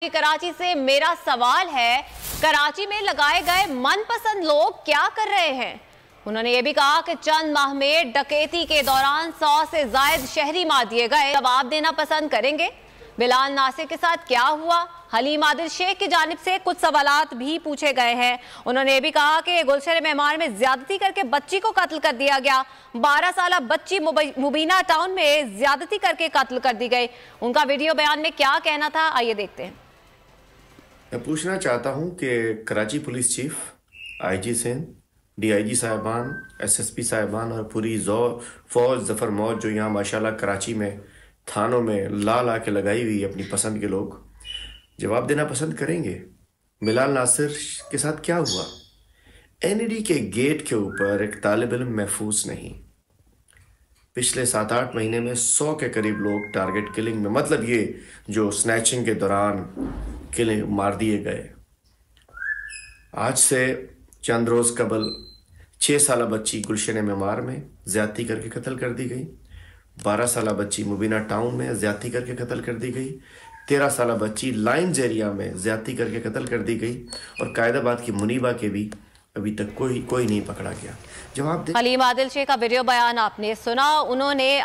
कराची से मेरा सवाल है, कराची में लगाए गए मनपसंद लोग क्या कर रहे हैं? उन्होंने ये भी कहा कि चंद माह में डकैती के दौरान 100 से ज्यादा शहरी मार दिए गए। जवाब देना पसंद करेंगे। बिलाल नासिर के साथ क्या हुआ? हलीम आदिल शेख की जानिब से कुछ सवालात भी पूछे गए हैं। उन्होंने ये भी कहा कि गुलशन मेहमान में ज्यादती करके बच्ची को कत्ल कर दिया गया। 12 साल बच्ची मुबीना टाउन में ज्यादती करके कत्ल कर दी गई। उनका वीडियो बयान में क्या कहना था, आइए देखते हैं। मैं पूछना चाहता हूं कि Karachi police chief, IG Sindh, DIG साहिबान, एसएसपी साहिबान और पूरी फौज जफर मौज जो यहाँ माशाल्लाह कराची में थानों में ला के लगाई हुई अपनी पसंद के लोग, जवाब देना पसंद करेंगे। बिलाल नासिर के साथ क्या हुआ? एनईडी के गेट के ऊपर एक तालिब इल्म महफूज नहीं। पिछले 7-8 महीने में 100 के करीब लोग टारगेट किलिंग में, मतलब ये जो स्नैचिंग के दौरान किलिंग मार दिए गए। आज से चंद रोज कबल 6 साल बच्ची गुलशन मेमार में ज्यादती करके कत्ल कर दी गई। 12 साल बच्ची मुबीना टाउन में ज्यादती करके कत्ल कर दी गई। 13 साल बच्ची लाइन्स एरिया में ज्यादती करके कत्ल कर दी गई। और कायदाबाद की मुनीबा के भी अभी तक कोई नहीं पकड़ा गया। जवाब दे। हलीम आदिल शेख का वीडियो बयान आपने सुना। उन्होंने